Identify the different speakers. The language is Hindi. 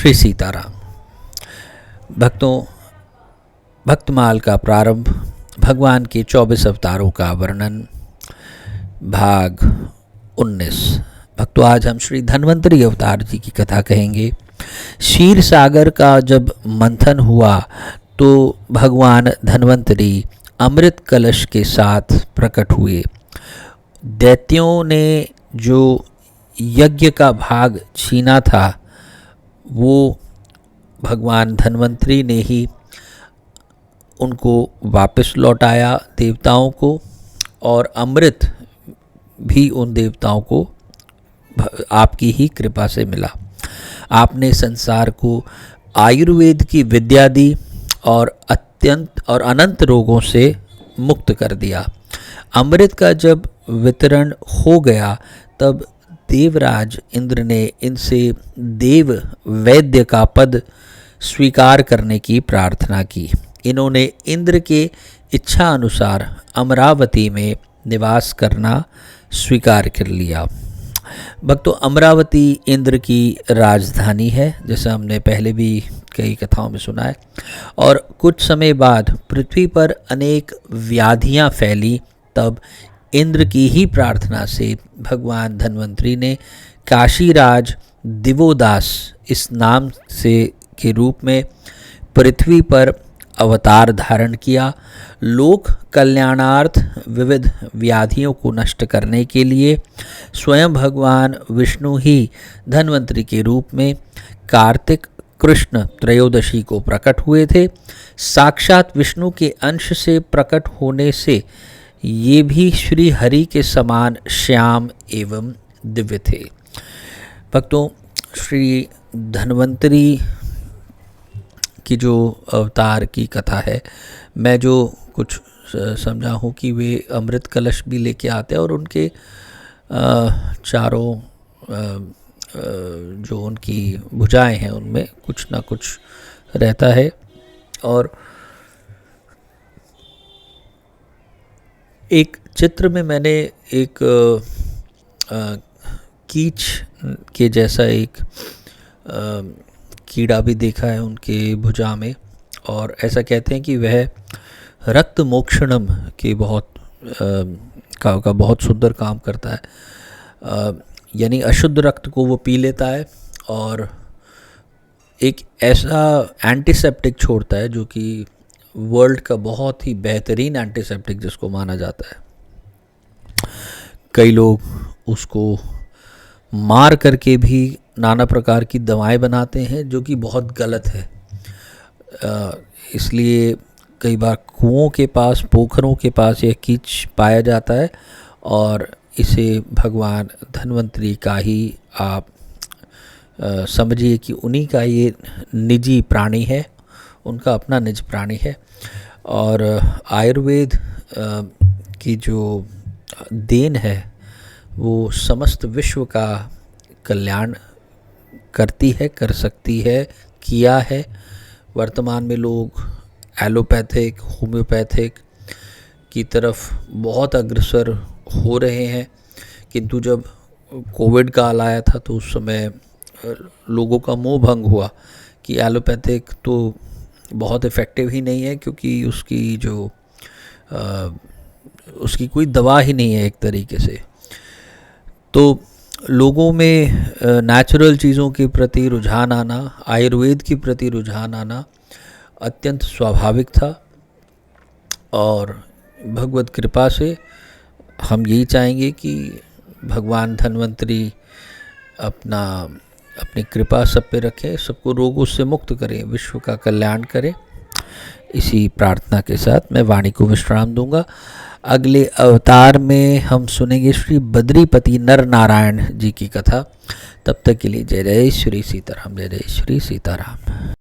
Speaker 1: श्री सीताराम। भक्तों, भक्तमाल का प्रारंभ, भगवान के 24 अवतारों का वर्णन, भाग 19। भक्तों, आज हम श्री धन्वंतरी अवतार जी की कथा कहेंगे। क्षीर सागर का जब मंथन हुआ तो भगवान धन्वंतरी अमृत कलश के साथ प्रकट हुए। दैत्यों ने जो यज्ञ का भाग छीना था वो भगवान धन्वंतरी ने ही उनको वापस लौटाया देवताओं को, और अमृत भी उन देवताओं को आपकी ही कृपा से मिला। आपने संसार को आयुर्वेद की विद्या दी और अनंत रोगों से मुक्त कर दिया। अमृत का जब वितरण हो गया तब देवराज इंद्र ने इनसे देव वैद्य का पद स्वीकार करने की प्रार्थना की। इन्होंने इंद्र के इच्छा अनुसार अमरावती में निवास करना स्वीकार कर लिया। भक्तों, अमरावती इंद्र की राजधानी है, जैसे हमने पहले भी कई कथाओं में सुना है। और कुछ समय बाद पृथ्वी पर अनेक व्याधियां फैली। तब इंद्र की ही प्रार्थना से भगवान धन्वंतरी ने काशीराज दिवोदास इस नाम से के रूप में पृथ्वी पर अवतार धारण किया। लोक कल्याणार्थ विविध व्याधियों को नष्ट करने के लिए स्वयं भगवान विष्णु ही धन्वंतरी के रूप में कार्तिक कृष्ण त्रयोदशी को प्रकट हुए थे। साक्षात विष्णु के अंश से प्रकट होने से ये भी श्री हरि के समान श्याम एवं दिव्य थे। भक्तों, श्री धन्वंतरी की जो अवतार की कथा है, मैं जो कुछ समझा हूँ कि वे अमृत कलश भी लेके आते हैं और उनके चारों जो उनकी भुजाएं हैं उनमें कुछ ना कुछ रहता है। और एक चित्र में मैंने एक कीच के जैसा एक कीड़ा भी देखा है उनके भुजा में, और ऐसा कहते हैं कि वह रक्त मोक्षणम के का बहुत सुंदर काम करता है। यानी अशुद्ध रक्त को वो पी लेता है और एक ऐसा एंटीसेप्टिक छोड़ता है जो कि वर्ल्ड का बहुत ही बेहतरीन एंटीसेप्टिक जिसको माना जाता है। कई लोग उसको मार करके भी नाना प्रकार की दवाएं बनाते हैं जो कि बहुत गलत है। इसलिए कई बार कुओं के पास, पोखरों के पास यह कीच पाया जाता है, और इसे भगवान धन्वंतरी का ही आप समझिए कि उन्हीं का ये निजी प्राणी है, उनका अपना निज प्राणी है। और आयुर्वेद की जो देन है वो समस्त विश्व का कल्याण करती है, कर सकती है, किया है। वर्तमान में लोग एलोपैथिक, होम्योपैथिक की तरफ बहुत अग्रसर हो रहे हैं, किंतु जब कोविड काल आया था तो उस समय लोगों का मोह भंग हुआ कि एलोपैथिक तो बहुत इफ़ेक्टिव ही नहीं है, क्योंकि उसकी कोई दवा ही नहीं है एक तरीके से। तो लोगों में नेचुरल चीज़ों के प्रति रुझान आना, आयुर्वेद के प्रति रुझान आना अत्यंत स्वाभाविक था। और भगवत कृपा से हम यही चाहेंगे कि भगवान धन्वंतरी अपनी कृपा सब पे रखें, सबको रोगों से मुक्त करें, विश्व का कल्याण करें। इसी प्रार्थना के साथ मैं वाणी को विश्राम दूंगा। अगले अवतार में हम सुनेंगे श्री बद्रीपति नर नारायण जी की कथा। तब तक के लिए जय जय श्री सीताराम, जय जय श्री सीताराम।